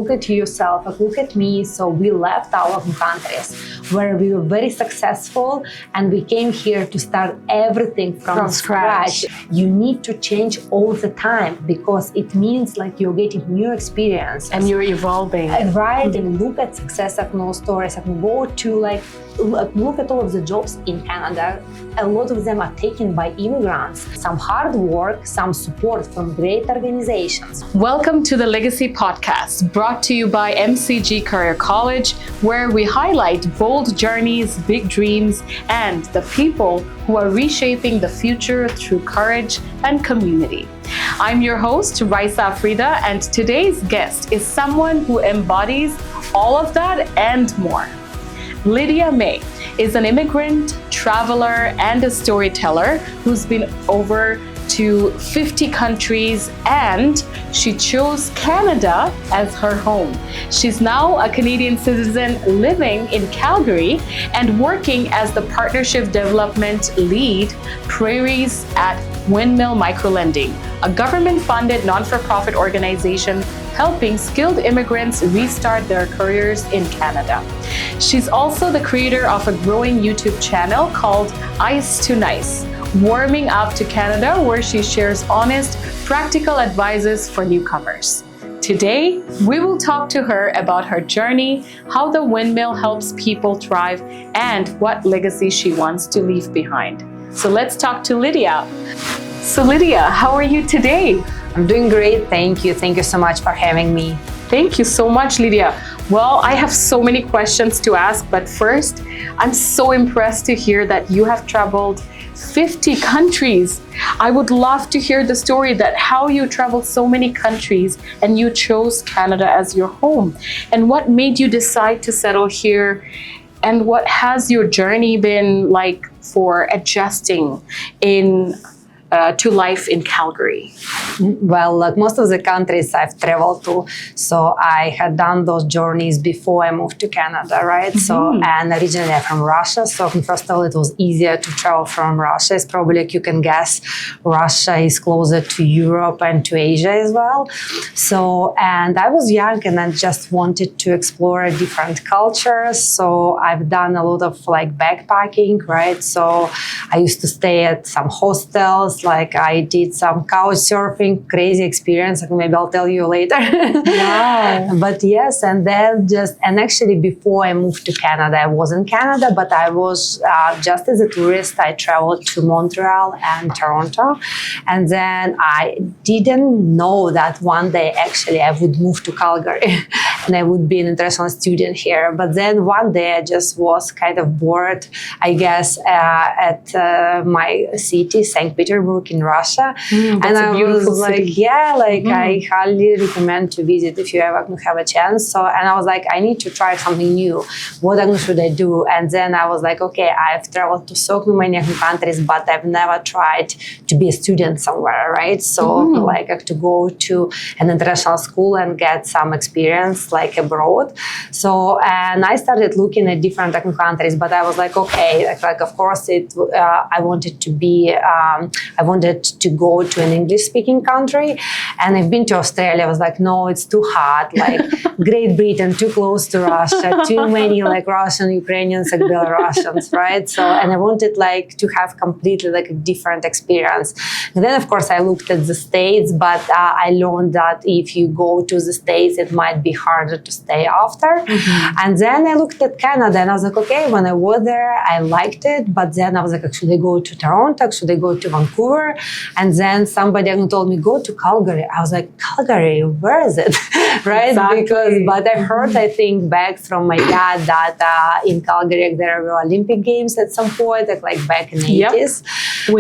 look at yourself, like look at me. So we left our home countries where we were very successful and we came here to start everything from scratch. You need to change all the time because it means like you're getting new experience. And you're evolving. Right, and look at success stories. And go to look at all of the jobs in Canada. A lot of them are taken by immigrants. Some hard work, some support from great organizations. Welcome to the Legacy Podcast, brought to you by MCG Career College, where we highlight bold journeys, big dreams, and the people who are reshaping the future through courage and community. I'm your host, Raisa Frida, and today's guest is someone who embodies all of that and more. Lidia May is an immigrant, traveler, and a storyteller who's been over to 50 countries, and she chose Canada as her home. She's now a Canadian citizen living in Calgary and working as the Partnership Development Lead, Prairies at Windmill Microlending, a government-funded non-for-profit organization helping skilled immigrants restart their careers in Canada. She's also the creator of a growing YouTube channel called Ice to Nice, Warming Up to Canada, where she shares honest, practical advices for newcomers. Today, we will talk to her about her journey, how the windmill helps people thrive, and what legacy she wants to leave behind. So let's talk to Lidia. So Lidia, how are you today? I'm doing great, thank you. Thank you so much for having me. Thank you so much, Lidia. Well, I have so many questions to ask, but first, I'm so impressed to hear that you have traveled 50 countries. I would love to hear the story that how you traveled so many countries and you chose Canada as your home. And what made you decide to settle here? And what has your journey been like for adjusting to life in Calgary? Well, like most of the countries I've traveled to, so I had done those journeys before I moved to Canada, right? Mm-hmm. So, and originally I'm from Russia. So first of all, it was easier to travel from Russia. It's probably, like you can guess, Russia is closer to Europe and to Asia as well. So, and I was young and I just wanted to explore different cultures. So I've done a lot of like backpacking, right? So I used to stay at some hostels. Like I did some couch surfing, crazy experience. Like maybe I'll tell you later. Wow. But yes, and then and actually before I moved to Canada, I was in Canada, but I was just as a tourist, I traveled to Montreal and Toronto. And then I didn't know that one day actually I would move to Calgary and I would be an international student here. But then one day I just was kind of bored, I guess, at my city, St. Petersburg in Russia. And I was like, I highly recommend to visit if you ever have a chance. So, and I was like, I need to try something new. What should I do? And then I was like, okay, I've traveled to so many countries, but I've never tried to be a student somewhere, right? So like to go to an international school and get some experience like abroad. So, and I started looking at different countries, but I was like, okay, like of course I wanted to go to an English-speaking country, and I've been to Australia. I was like, no, it's too hot. Like Great Britain, too close to Russia, too many like Russian, Ukrainians, and Belarusians, right? So, and I wanted like to have completely like a different experience. And then, of course, I looked at the States, but I learned that if you go to the States, it might be harder to stay after. Mm-hmm. And then I looked at Canada, and I was like, okay, when I was there, I liked it, but then I was like, should I go to Toronto? Should I go to Vancouver? And then somebody told me, go to Calgary. I was like, Calgary, where is it? Right? Exactly. But I've heard, I think, back from my dad that in Calgary there were Olympic Games at some point, like back in the 80s.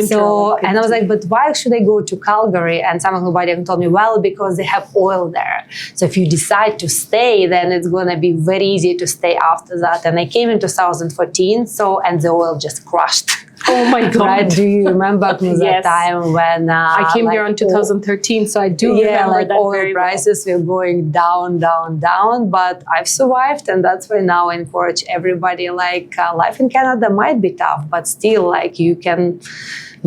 So, and I was like, but why should I go to Calgary? And somebody told me, well, because they have oil there. So if you decide to stay, then it's going to be very easy to stay after that. And I came in 2014, and the oil just crushed. Oh my God. Right? Do you remember that time when... I came here in 2013, so I do remember that oil very prices were going down, but I've survived, and that's why now I encourage everybody, life in Canada might be tough, but still, you can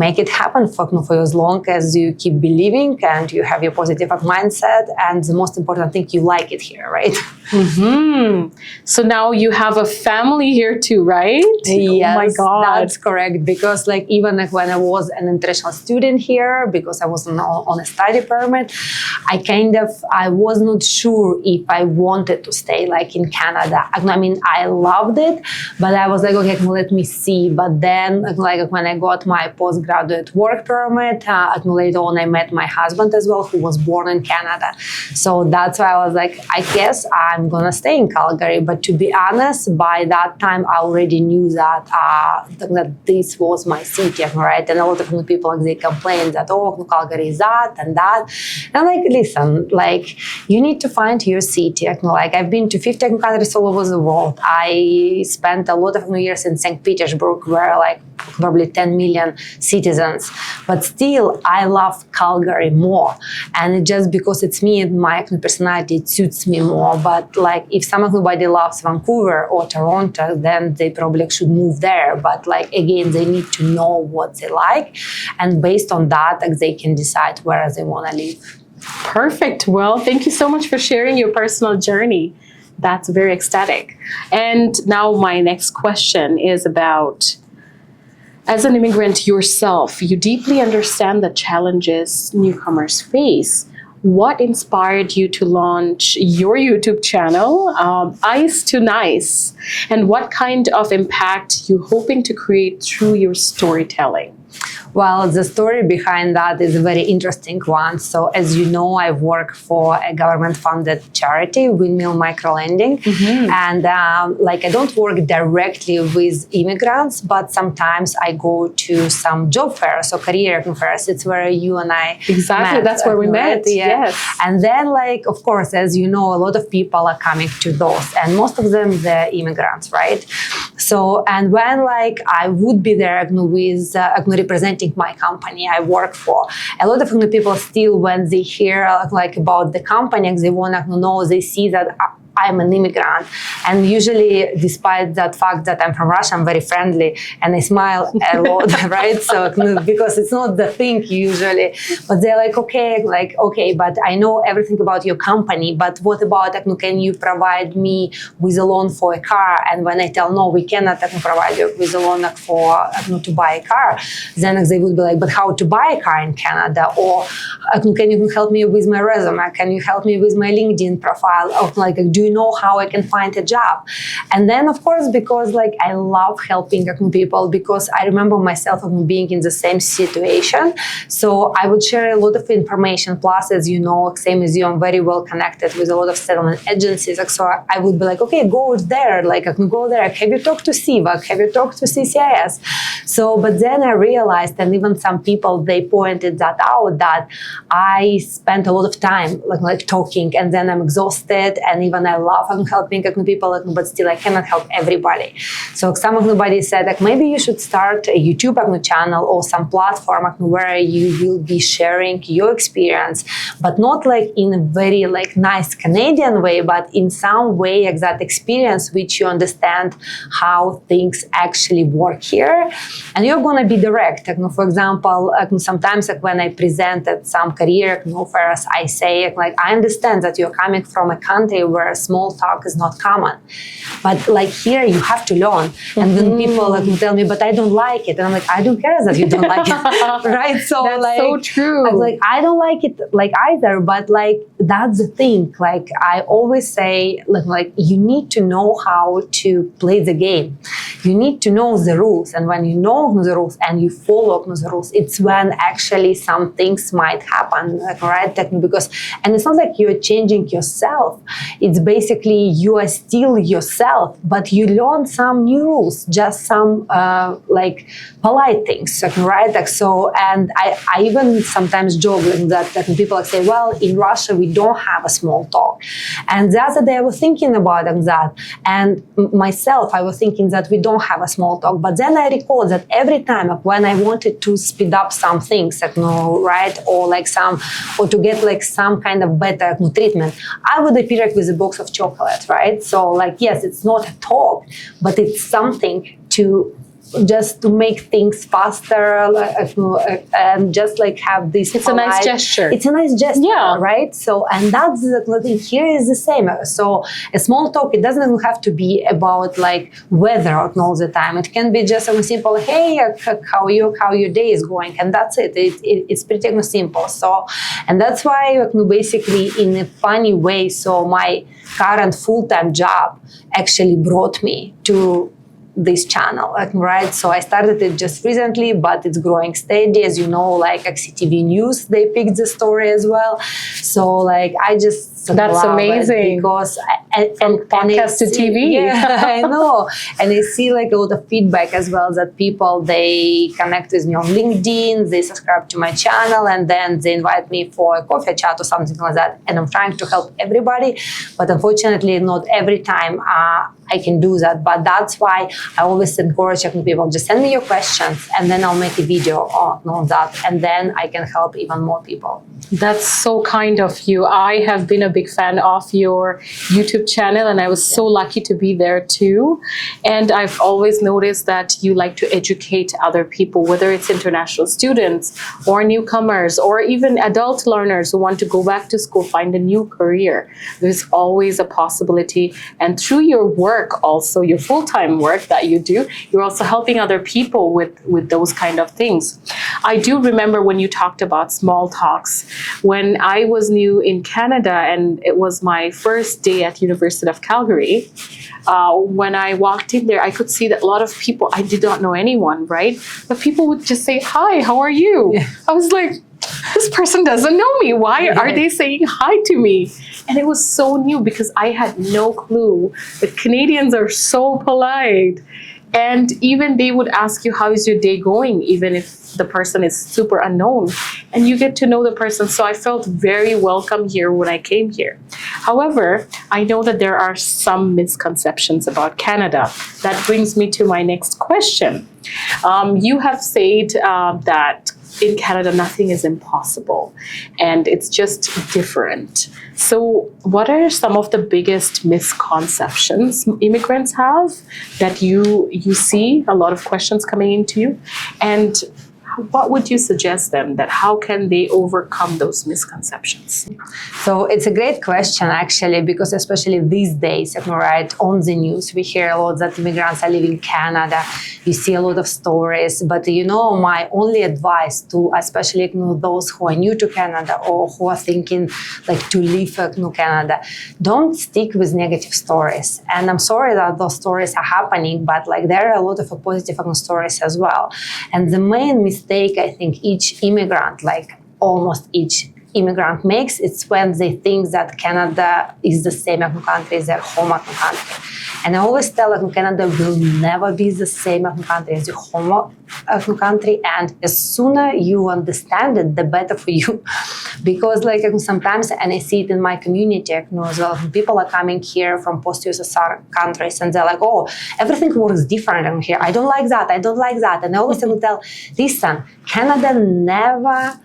make it happen for as long as you keep believing and you have your positive mindset. And the most important thing, you like it here, right? Mm-hmm. So now you have a family here too, right? Yes, oh my God. That's correct. Because even when I was an international student here, because I was on a study permit, I was not sure if I wanted to stay in Canada. I mean, I loved it, but I was like, okay, let me see. But then when I got my postgraduate work permit, later on I met my husband as well, who was born in Canada. So that's why I was like, I guess I'm gonna stay in Calgary. But to be honest, by that time I already knew that this was my city, right? And a lot of people they complain that Calgary is that and that. And I'm like, listen, you need to find your city. I've been to 50 countries all over the world. I spent a lot of years in St. Petersburg, where probably 10 million citizens. But still, I love Calgary more. And just because it's me and my personality, it suits me more. But if somebody loves Vancouver or Toronto, then they probably should move there. But again, they need to know what they like. And based on that, they can decide where they want to live. Perfect. Well, thank you so much for sharing your personal journey. That's very ecstatic. And now my next question is about, as an immigrant yourself, you deeply understand the challenges newcomers face. What inspired you to launch your YouTube channel, Ice to Nice? And what kind of impact you hoping to create through your storytelling? Well, the story behind that is a very interesting one. So as you know, I work for a government-funded charity, Windmill Microlending. Mm-hmm. And I don't work directly with immigrants, but sometimes I go to some job fairs or career fairs. It's where you and I Exactly, met. that's where we met, yeah. Yes. And then, of course, as you know, a lot of people are coming to those, and most of them, they're immigrants, right? So, and when I would be there with representing my company I work for, a lot of people still, when they hear about the company, they want to know, they see that I'm an immigrant. And usually, despite that fact that I'm from Russia, I'm very friendly and I smile a lot, right? So, because it's not the thing usually, but they're okay, but I know everything about your company, but what about, can you provide me with a loan for a car? And when I tell, no, we cannot provide you with a loan to buy a car, then they would be like, but how to buy a car in Canada? Or can you help me with my resume? Can you help me with my LinkedIn profile? Or do you know how I can find a job? And then, of course, because I love helping people, because I remember myself being in the same situation. So I would share a lot of information. Plus, as you know, same as you, I'm very well connected with a lot of settlement agencies. So I would be like, okay, go there. I can go there. Have you talked to CVAC? Have you talked to CCIS? So, but then I realized, and even some people, they pointed that out, that I spent a lot of time talking, and then I'm exhausted, and even I love helping people, but still I cannot help everybody. So somebody said maybe you should start a YouTube channel or some platform where you will be sharing your experience, but not in a very nice Canadian way, but in some way that experience which you understand how things actually work here, and you're going to be direct. For example, sometimes when I present at some career fairs, I say I understand that you're coming from a country where small talk is not common, but here you have to learn. And then people tell me, but I don't like it, and I'm I don't care that you don't like it, right? So that's so true. I'm I don't like it either, but that's the thing. I always say, you need to know how to play the game. You need to know the rules, and when you know the rules and you follow the rules, it's when actually some things might happen, right? Because, and it's not you're changing yourself. It's basically you are still yourself, but you learn some new rules, just some polite things, right? So, and I even sometimes joke that people say, well, in Russia we don't have a small talk. And the other day I was thinking about that, and myself I was thinking that we don't have a small talk. But then I recall that every time when I wanted to speed up some things, right, or or to get some kind of better treatment, I would appear with a box of chocolate, right? So yes, it's not a talk, but it's something to just to make things faster, and just like have this. It's a nice gesture. It's a nice gesture, yeah. right? So, and that's the thing here is the same. So, a small talk, it doesn't have to be about like weather all the time. It can be just a simple, hey, how your day is going, and that's it. It's pretty simple. So, and that's why basically in a funny way. So, my current full-time job actually brought me to this channel, right? So I started it just recently, but it's growing steady. As you know, like CTV News, they picked the story as well. So like I just that's amazing because from podcast to TV. Yeah, I know, and I see like a lot of feedback as well that people they connect with me on LinkedIn, they subscribe to my channel, and then they invite me for a coffee chat or something like that. And I'm trying to help everybody, but unfortunately, not every time I can do that. But that's why I always encourage people, just send me your questions and then I'll make a video on that. And then I can help even more people. That's so kind of you. I have been a big fan of your YouTube channel and I was so lucky to be there too. And I've always noticed that you like to educate other people, whether it's international students or newcomers or even adult learners who want to go back to school, find a new career. There's always a possibility. And through your work also, your full-time work that you do, you're also helping other people with those kind of things. I do remember when you talked about small talks. When I was new in Canada and it was my first day at University of Calgary, when I walked in there, I could see that a lot of people, I did not know anyone, right? But people would just say, hi, how are you? Yeah. I was like, this person doesn't know me. Why are they saying hi to me? And it was so new because I had no clue that Canadians are so polite. And even they would ask you, how is your day going? Even if the person is super unknown and you get to know the person. So I felt very welcome here when I came here. However, I know that there are some misconceptions about Canada. That brings me to my next question. You have said that in Canada, nothing is impossible and it's just different. So what are some of the biggest misconceptions immigrants have that you see a lot of questions coming into you? And what would you suggest them that how can they overcome those misconceptions? So it's a great question actually, because especially these days, right, on the news, we hear a lot that immigrants are leaving Canada. You see a lot of stories, but my only advice to especially those who are new to Canada or who are thinking like to leave Canada, don't stick with negative stories. And I'm sorry that those stories are happening, but like there are a lot of positive stories as well. And the main mistake I think each immigrant, like almost each immigrant makes, it's when they think that Canada is the same country as their home country. And I always tell Canada will never be the same country as your home country. And as sooner you understand it, the better for you. Because like sometimes, and I see it in my community as well, people are coming here from post-USSR countries and they're like, oh, everything works different here. I don't like that. I don't like that. And I always tell, listen, Canada never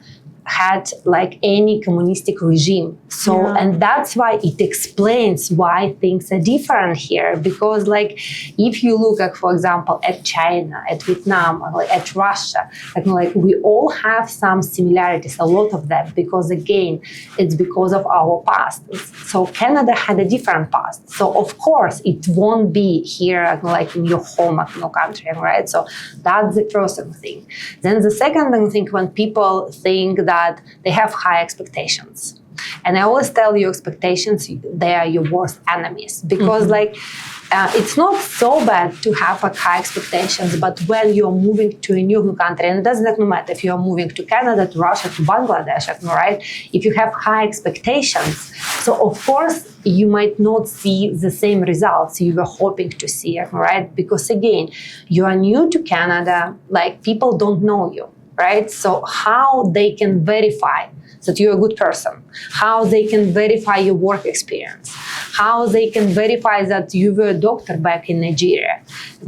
had like any communistic regime. So, yeah. And that's why it explains why things are different here. Because like, if you look at, for example, at China, at Vietnam, or like at Russia, like we all have some similarities, a lot of them, because again, it's because of our past. So Canada had a different past. So of course, it won't be here like in your home country, right? So that's the first thing. Then the second thing, when people think that they have high expectations. And I always tell you, expectations, they are your worst enemies. Because it's not so bad to have high expectations, but when you're moving to a new country, and it doesn't matter if you're moving to Canada, to Russia, to Bangladesh, right? If you have high expectations, so of course, you might not see the same results you were hoping to see, right? Because again, you are new to Canada, like people don't know you. Right? So how they can verify that you're a good person, how they can verify your work experience, how they can verify that you were a doctor back in Nigeria.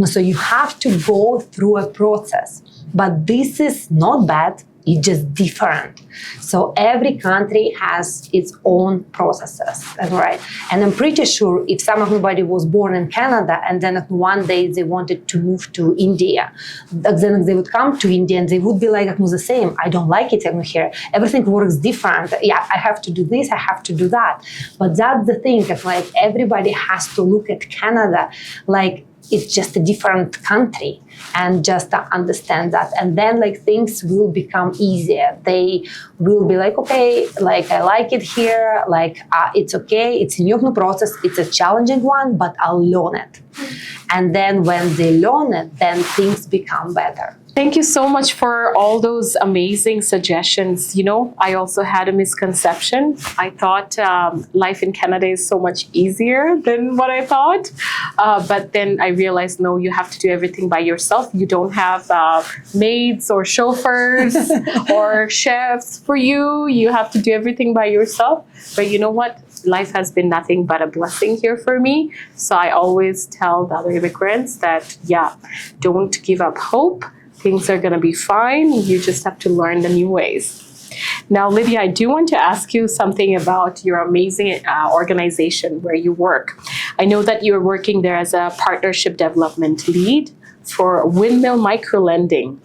So you have to go through a process. But this is not bad. it's just different. So every country has its own processes, right? And I'm pretty sure if somebody was born in Canada and then one day they wanted to move to India, then they would come to India and they would be like the same. I don't like it here. Everything works different. Yeah, I have to do this, I have to do that. But that's the thing, like everybody has to look at Canada like it's just a different country and just understand that. And then like things will become easier. They will be like, okay, like I like it here, like it's okay, it's a new process, it's a challenging one, but I'll learn it. And then when they learn it, then things become better. Thank you so much for all those amazing suggestions. You know, I also had a misconception. I thought life in Canada is so much easier than what I thought. But then I realized, no, you have to do everything by yourself. You don't have maids or chauffeurs or chefs for you. You have to do everything by yourself. But you know what? Life has been nothing but a blessing here for me. So I always tell the other immigrants that, yeah, don't give up hope. Things are going to be fine. You just have to learn the new ways. Now, Lidia, I do want to ask you something about your amazing organization where you work. I know that you're working there as a partnership development lead for Windmill Microlending.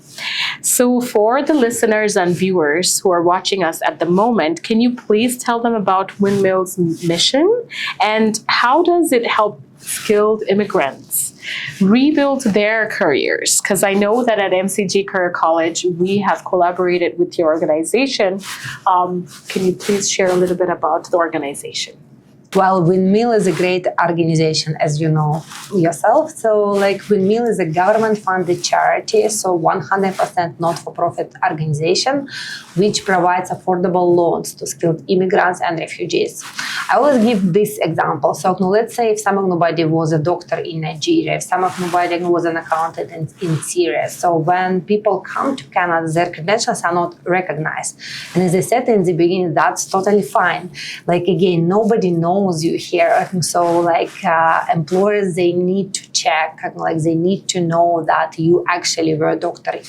So for the listeners and viewers who are watching us at the moment, can you please tell them about Windmill's mission and how does it help skilled immigrants rebuild their careers? Because I know that at MCG Career College, we have collaborated with your organization. Can you please share a little bit about the organization? Well, Windmill is a great organization, as you know yourself. So like Windmill is a government-funded charity, so 100% not-for-profit organization, which provides affordable loans to skilled immigrants and refugees. I always give this example. So let's say if somebody was a doctor in Nigeria, if somebody was an accountant in Syria. So when people come to Canada, their credentials are not recognized. And as I said in the beginning, that's totally fine. Like again, nobody knows you here. So like employers, they need to check, like they need to know that you actually were a doctor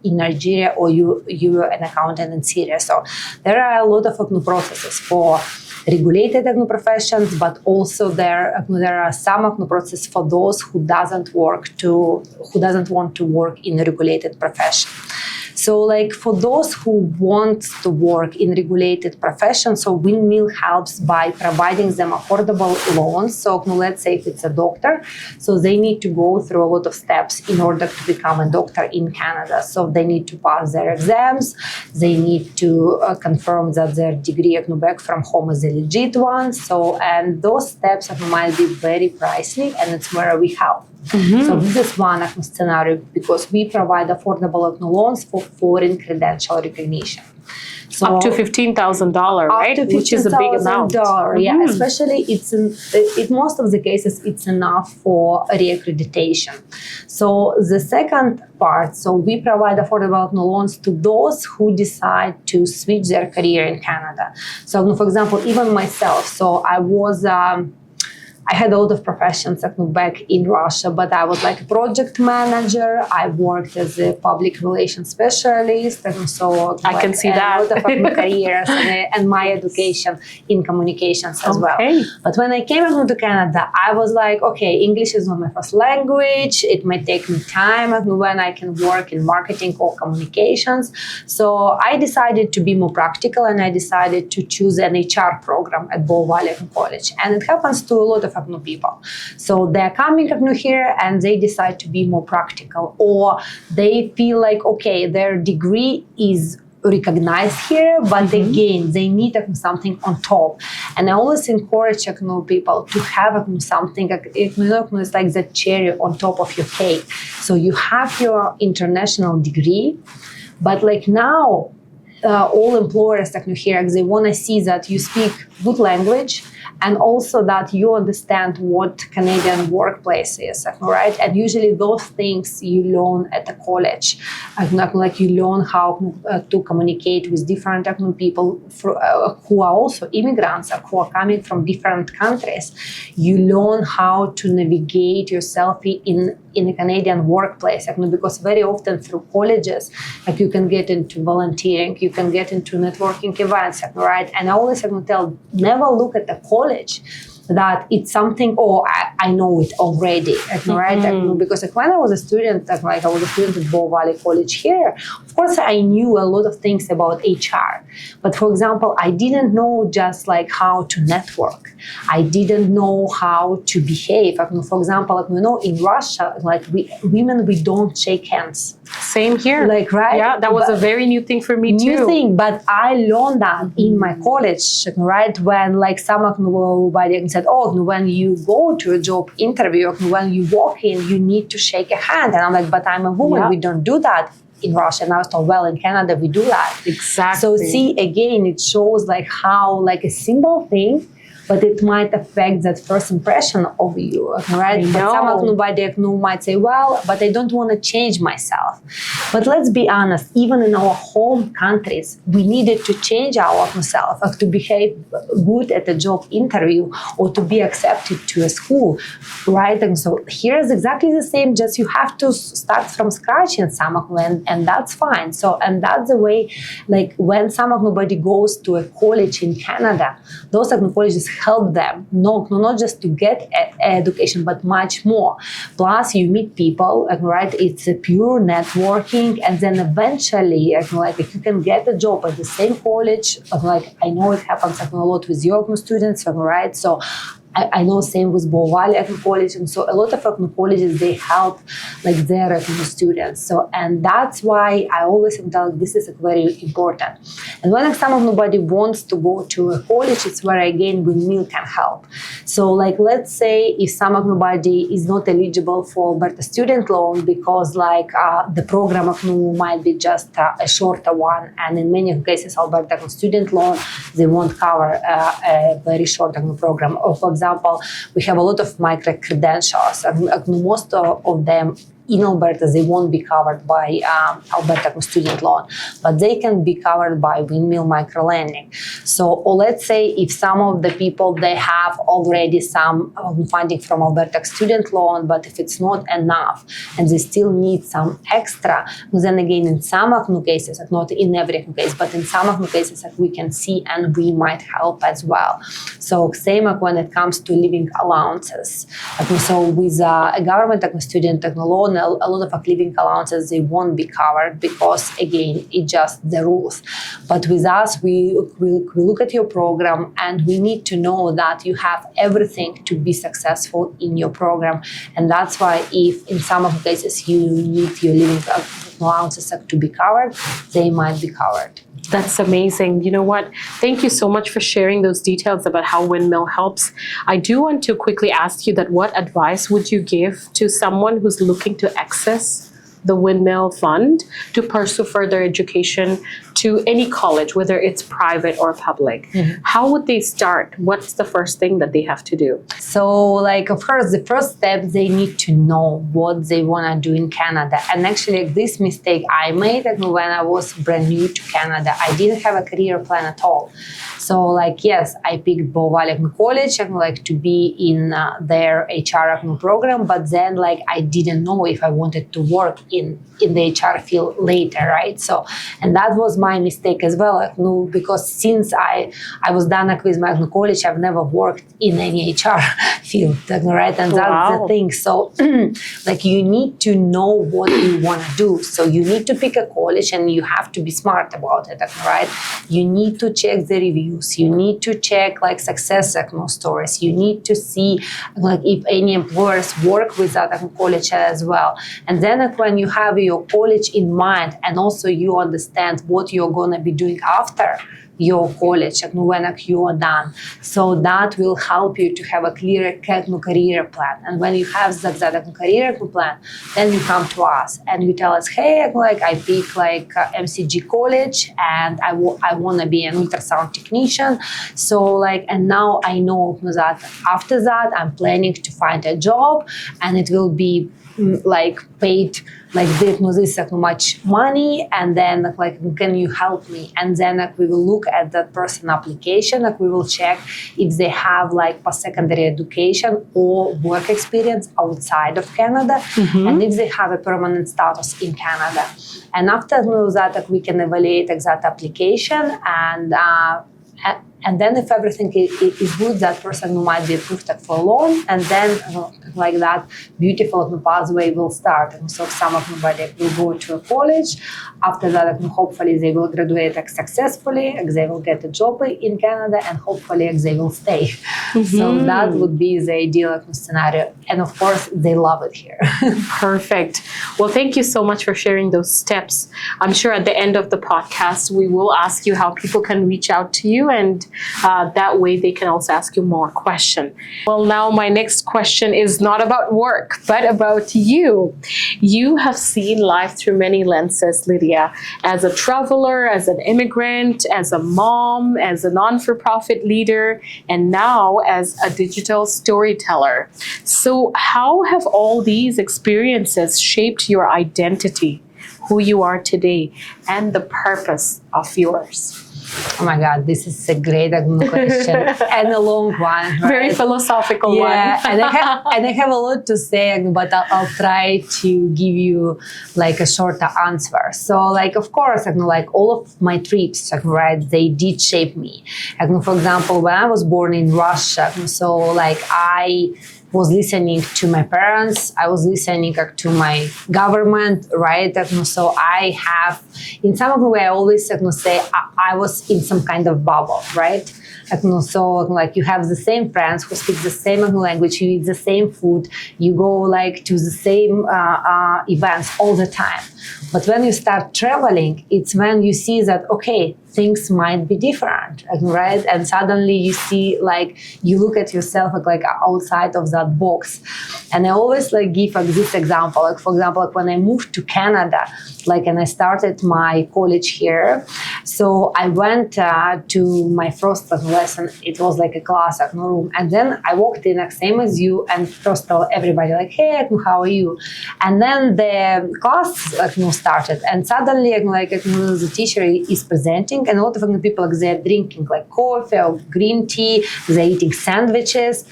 in Nigeria or you were an accountant in Syria. So there are a lot of processes for regulated professions, but also there are some processes for those who doesn't want to work in a regulated profession. So like for those who want to work in regulated professions, so Windmill helps by providing them affordable loans. So let's say if it's a doctor, so they need to go through a lot of steps in order to become a doctor in Canada. So they need to pass their exams, they need to confirm that their degree back from home is a legit one. So, and those steps might be very pricey, and it's where we help. Mm-hmm. So this is one scenario because we provide affordable loans for foreign credential recognition. So up to $15,000, right? Which is a big amount. Mm-hmm. Yeah, especially in most of the cases, it's enough for reaccreditation. So the second part, so we provide affordable loans to those who decide to switch their career in Canada. So for example, even myself, so I had a lot of professions back in Russia, but I was like a project manager. I worked as a public relations specialist, and so I can see that. A lot of my careers and my education in communications as well. But when I came to Canada, I was like, okay, English is not my first language. It might take me time when I can work in marketing or communications. So I decided to be more practical, and I decided to choose an HR program at Bow Valley College. And it happens to a lot of new people. So they're coming here and they decide to be more practical, or they feel like, okay, their degree is recognized here, but again, they need something on top. And I always encourage people to have something, it's like the cherry on top of your cake. So you have your international degree, but like now, all employers here, they want to see that you speak good language, and also that you understand what Canadian workplace is, right? And usually those things you learn at the college. Like you learn how to communicate with different people who are also immigrants, who are coming from different countries. You learn how to navigate yourself in a Canadian workplace, because very often through colleges, like you can get into volunteering, you can get into networking events, right? And I always tell, never look at the college that it's something, I know it already, right? Because when I was a student, I was a student at Bow Valley College here, of course I knew a lot of things about HR. But for example, I didn't know just like how to network. I didn't know how to behave. For example, in Russia, women, we don't shake hands. Same here. Right? Yeah, that was a very new thing for me too. New thing, but I learned that in my college, right? When somebody said, when you go to a job interview, when you walk in, you need to shake a hand. And I'm like, but I'm a woman, we don't do that in Russia. And I was told, well, in Canada, we do that. Exactly. So see, again, it shows how a simple thing, but it might affect that first impression of you, right? But some might say, well, but I don't want to change myself. But let's be honest, even in our home countries, we needed to change ourselves to behave good at a job interview or to be accepted to a school, right? And so here is exactly the same, just you have to start from scratch in some, and that's fine. So, and that's the way, when somebody goes to a college in Canada, those colleges help them, not just to get education, but much more. Plus, you meet people, right? It's a pure networking, and then eventually, if you can get a job at the same college, I know it happens a lot with your students, right? So I know same with Bow Valley College, and so a lot of colleges, they help their students. So, and that's why I always tell this is very important. And when somebody wants to go to a college, it's where again Windmill can help. So let's say if somebody is not eligible for Alberta student loan because the program might be just a shorter one, and in many cases Alberta student loan, they won't cover a very short program. Or for example, we have a lot of micro credentials, and most of them in Alberta, they won't be covered by Alberta student loan, but they can be covered by Windmill Microlending. So, or let's say if some of the people, they have already some funding from Alberta student loan, but if it's not enough and they still need some extra, then again, in some cases, not in every case, but in some cases we can see and we might help as well. So same when it comes to living allowances. So with a government student loan, a lot of living allowances, they won't be covered because, again, it's just the rules. But with us, we look at your program and we need to know that you have everything to be successful in your program. And that's why if in some of the cases you need your living allowances to be covered, they might be covered. That's amazing. You know what? Thank you so much for sharing those details about how Windmill helps. I do want to quickly ask you that what advice would you give to someone who's looking to access the Windmill Fund to pursue further education to any college, whether it's private or public? Mm-hmm. How would they start? What's the first thing that they have to do? So, of course, the first step, they need to know what they want to do in Canada. And actually, this mistake I made when I was brand new to Canada, I didn't have a career plan at all. So, yes, I picked Bow Valley College to be in their HR program, but then I didn't know if I wanted to work in the HR field later, right? So, and that was my mistake as well, because since I was done with my college, I've never worked in any HR field, right? And that's the thing. So, you need to know what you want to do. So you need to pick a college and you have to be smart about it, right? You need to check the reviews. You need to check success stories. You need to see if any employers work with that college as well. And then when you have your college in mind and also you understand what you're going to be doing after your college when you are done. So that will help you to have a clear career plan. And when you have that career plan, then you come to us and you tell us, hey, I pick MCG college and I want to be an ultrasound technician. So and now I know that after that I'm planning to find a job and it will be paid this much money, and then can you help me? And then we will look at that person application, we will check if they have post-secondary education or work experience outside of Canada, and if they have a permanent status in Canada. And after that we can evaluate that application, and then if everything is good, that person might be approved for a loan, and then that beautiful pathway will start. And so some of nobody will go to a college. After that, hopefully they will graduate successfully, they will get a job in Canada, and hopefully they will stay. So that would be the ideal scenario. And of course, they love it here. Perfect. Well, thank you so much for sharing those steps. I'm sure at the end of the podcast, we will ask you how people can reach out to you, and that way they can also ask you more questions. Well, now my next question is not about work, but about you. You have seen life through many lenses, Lidia, as a traveler, as an immigrant, as a mom, as a non-for-profit leader, and now as a digital storyteller. So how have all these experiences shaped your identity, who you are today, and the purpose of yours? Oh my God, this is a great question and a long one. Right? Very philosophical one. and I have a lot to say, but I'll try to give you a shorter answer. So of course, all of my trips, right, they did shape me. For example, when I was born in Russia, so I was listening to my parents, I was listening to my government, right? So I have, in some way, I always say I was in some kind of bubble, right? So you have the same friends who speak the same language, you eat the same food, you go to the same events all the time. But when you start traveling, it's when you see that, okay, things might be different, right? And suddenly you see, you look at yourself outside of that box. And I always give this example. For example, when I moved to Canada, and I started my college here, so I went to my first lesson. It was a class room, and then I walked in same as you, and first tell everybody hey, how are you? And then the class started, and suddenly the teacher is presenting, and a lot of people they're drinking coffee or green tea, they're eating sandwiches.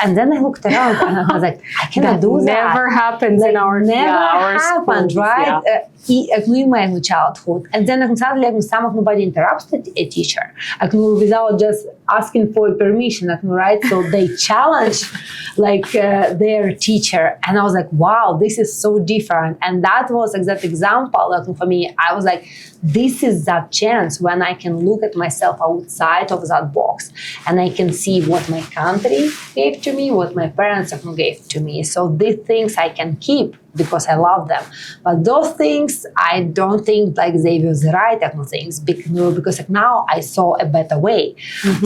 And then I looked around and I was I cannot do that. Never happens in our happened, schools, right? In my childhood. And then suddenly somebody interrupts a teacher without just asking for permission, right? So they challenge their teacher. And I was wow, this is so different. And that was that example for me. I was this is that chance when I can look at myself outside of that box and I can see what my country gave to me, what my parents gave to me. So these things I can keep because I love them. But those things, I don't think they were the right things because now I saw a better way.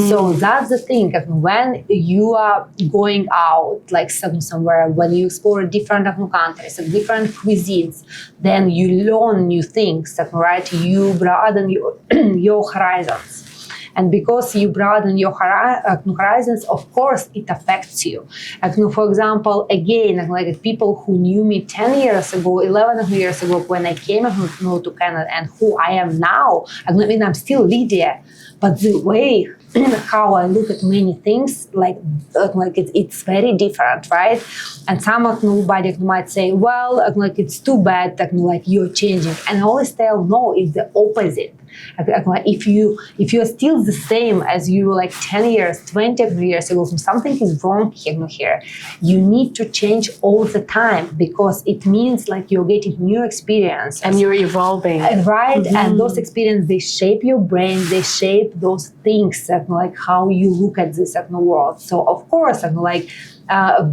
So that's the thing. When you are going out somewhere, when you explore different countries, different cuisines, then you learn new things, right? You broaden your horizons. And because you broaden your horizons, of course, it affects you. For example, again, people who knew me 10 years ago, 11 years ago, when I came to Canada, and who I am now, I'm still Lidia, but the way how I look at many things, it's very different, right? And some of nobody might say, well, it's too bad, you're changing. And I always tell, no, it's the opposite. If you are still the same as you were 10 years, 20 years ago, something is wrong here. You need to change all the time because it means you're getting new experience. And you're evolving. Right? And those experiences, they shape your brain, they shape those things, how you look at this world. So of course,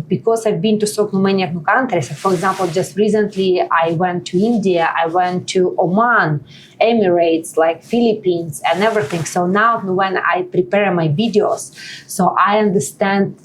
because I've been to so many countries. For example, just recently I went to India, I went to Oman, Emirates, like Philippines and everything. So now when I prepare my videos, so I understand,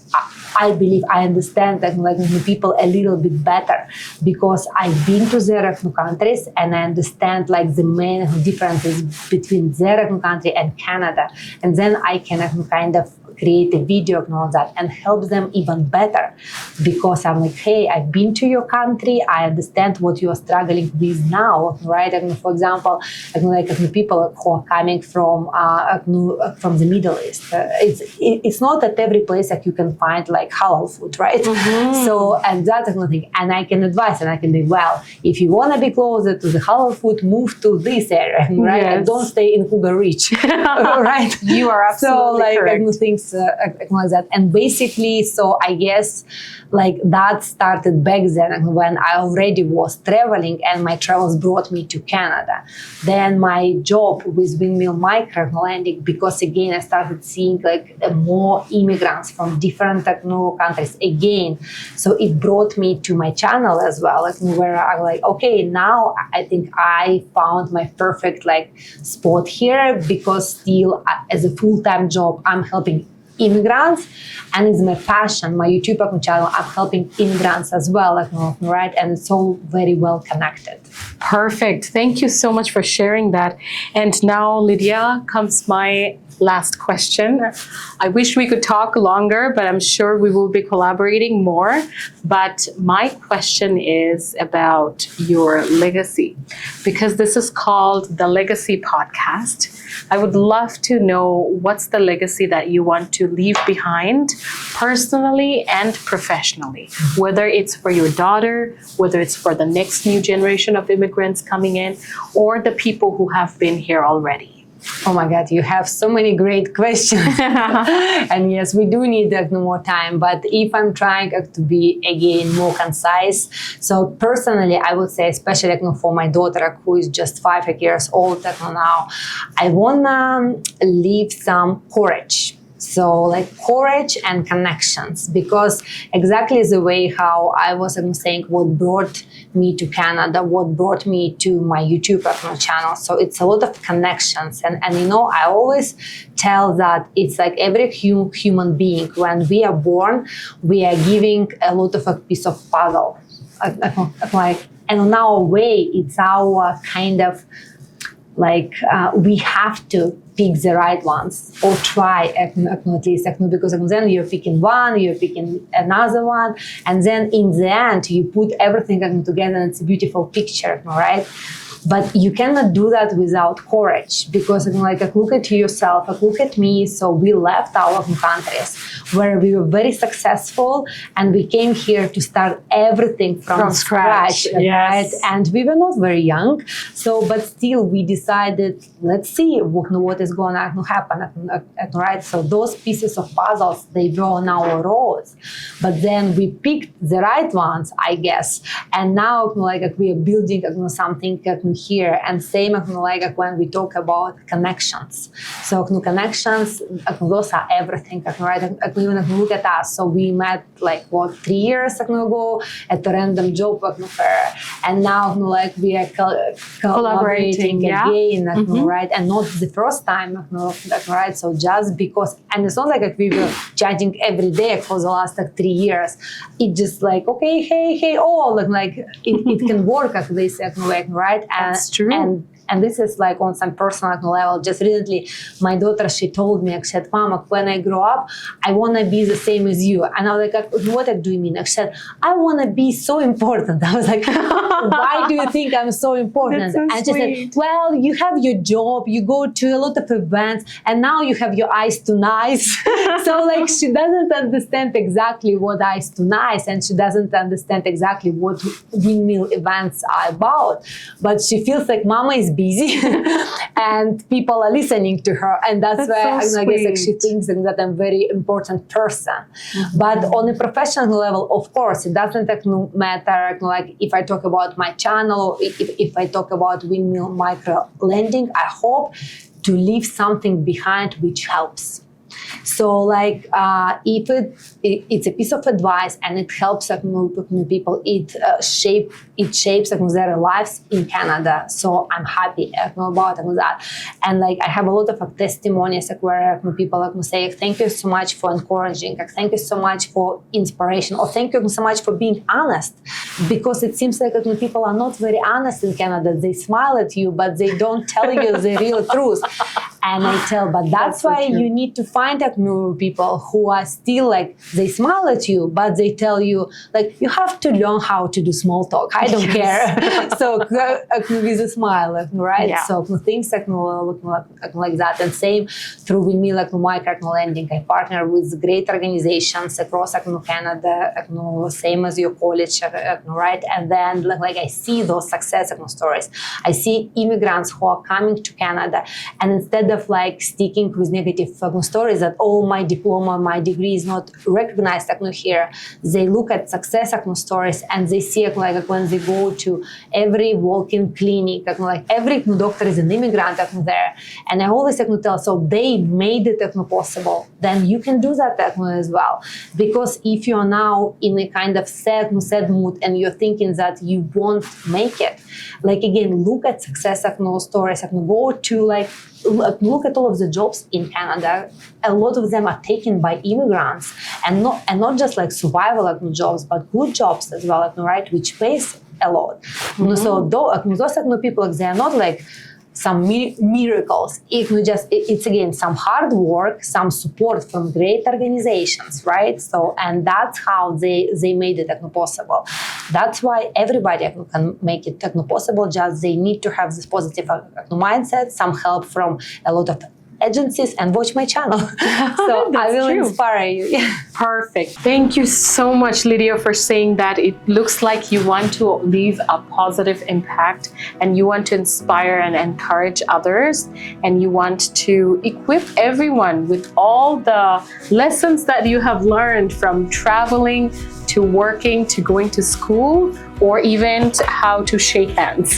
I believe I understand that like people a little bit better because I've been to their countries and I understand like the main differences between their country and Canada. And then I can kind of create a video and all that and help them even better because I'm like, hey, I've been to your country, I understand what you are struggling with now, right? And for example, like people who are coming from the Middle East, it's not at every place that you can find like halal food, right? So and that kind of thing, and I can advise and I can be, well, if you want to be closer to the halal food, move to this area, right? And don't stay in Cougar Ridge, right? You are absolutely correct. Things like that. And basically, so I guess like that started back then when I already was traveling and my travels brought me to Canada. Then my job with Windmill Microlending, because again I started seeing like more immigrants from different countries again, so it brought me to my channel as well, like, where I'm like, okay, now I think I found my perfect like spot here, because still as a full-time job I'm helping immigrants, and it's my passion, my YouTube channel, I'm helping immigrants as well, like, right? And it's all very well connected. Perfect. Thank you so much for sharing that. And now, Lidia, comes my last question. I wish we could talk longer, but I'm sure we will be collaborating more. But my question is about your legacy, because this is called the Legacy Podcast. I would love to know what's the legacy that you want to leave behind personally and professionally, whether it's for your daughter, whether it's for the next new generation of immigrants coming in, or the people who have been here already. Oh my God, you have so many great questions. And yes, we do need more time. But if I'm trying to be, again, more concise. So personally, I would say, especially for my daughter, who is just 5 years old now, I want to leave some courage. So like courage and connections, because exactly the way how I was saying what brought me to Canada, what brought me to my YouTube channel. So it's a lot of connections. And I always tell that it's like every human being, when we are born, we are giving a lot of a piece of puzzle. Like, and in our way, it's our kind of like we have to pick the right ones, or try at least, because then you're picking one, you're picking another one, and then in the end you put everything together and it's a beautiful picture, right? But you cannot do that without courage, because like look at yourself, look at me. So we left our countries where we were very successful, and we came here to start everything from scratch, yes. Right? And we were not very young, so but still we decided, let's see what is going to happen, right? So those pieces of puzzles, they were on our roads, but then we picked the right ones, I guess, and now like we are building something here. And same like when we talk about connections. So connections, those are everything, right? Even look at us. So we met like 3 years ago at a random job fair, and now like we are collaborating again, right? And not the first time, right? So just because, and it's not like we were chatting every day for the last 3 years. It just like, okay, hey, like it can work at this way, right? That's true. And this is like on some personal level. Just recently, my daughter, she told me, she said, Mama, when I grow up, I want to be the same as you. And I was like, what do you mean? She said, I want to be so important. I was like, why do you think I'm so important? So and she said, well, you have your job, you go to a lot of events, and now you have your eyes to nice. So like she doesn't understand exactly what eyes to nice, and she doesn't understand exactly what windmill events are about. But she feels like Mama is busy and people are listening to her, and that's why so I guess like, she thinks that I'm a very important person. But on a professional level, of course, it doesn't matter like if I talk about my channel, if I talk about Windmill Microlending, I hope to leave something behind which helps. So like if it's a piece of advice and it helps like, people, it shapes like, their lives in Canada. So I'm happy about that. And like I have a lot of testimonies like, where people like, say thank you so much for encouraging, like, thank you so much for inspiration, or thank you so much for being honest, because it seems like people are not very honest in Canada. They smile at you, but they don't tell you the real truth. And I tell, but that's why you need to find people who are still like, they smile at you, but they tell you like, you have to learn how to do small talk. I don't care. So with a smile, right? Yeah. So things like that. And same through Windmill Microlending. I partner with great organizations across Canada, same as your college, right? And then like I see those success stories. I see immigrants who are coming to Canada, and instead of like sticking with negative stories that my diploma, my degree is not recognized here, they look at success stories and they see like when they go to every walk-in clinic, like every doctor is an immigrant there. And I always tell, so they made it possible, then you can do that as well. Because if you're now in a kind of sad mood and you're thinking that you won't make it, like again, look at success stories, go to like look at all of the jobs in Canada. A lot of them are taken by immigrants, and not just like survival jobs, but good jobs as well, right? Which pays a lot. Mm-hmm. So those people, they are not like some miracles. It's again some hard work, some support from great organizations, right? So, and that's how they made it possible. That's why everybody can make it possible. Just they need to have this positive mindset, some help from a lot of agencies, and watch my channel. So I will inspire you. Yeah. Perfect. Thank you so much, Lidia, for saying that. It looks like you want to leave a positive impact, and you want to inspire and encourage others, and you want to equip everyone with all the lessons that you have learned from traveling to working to going to school, or even how to shake hands.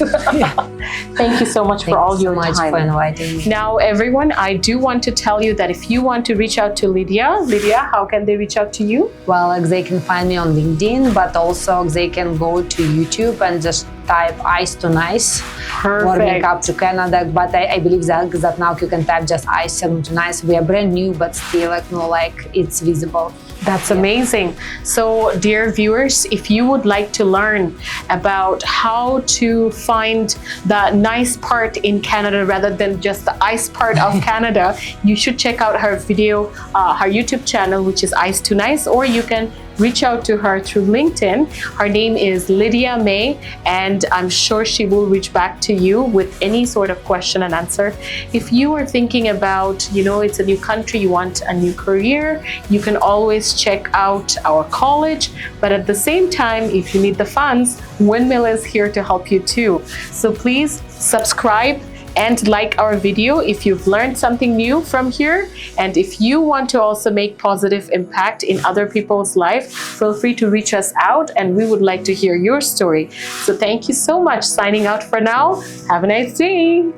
Thank you so much for all your time. Thank you so much for inviting me. Now, everyone, I do want to tell you that if you want to reach out to Lidia, how can they reach out to you? Well, they can find me on LinkedIn, but also they can go to YouTube and just type Ice to Nice. Perfect. Warming up to Canada. But I believe that now you can type just Ice to Nice. We are brand new, but still it's visible. That's amazing. So, dear viewers, if you would like to learn about how to find the nice part in Canada rather than just the ice part of Canada, you should check out her video, her YouTube channel, which is Ice to Nice, or you can reach out to her through LinkedIn. Her name is Lidia May, and I'm sure she will reach back to you with any sort of question and answer. If you are thinking about, it's a new country, you want a new career, you can always check out our college. But at the same time, if you need the funds, Windmill is here to help you too. So please subscribe and like our video if you've learned something new from here. And if you want to also make positive impact in other people's life, feel free to reach us out, and we would like to hear your story. So thank you so much. Signing out for now. Have a nice day.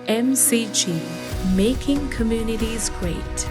MCG, making communities great.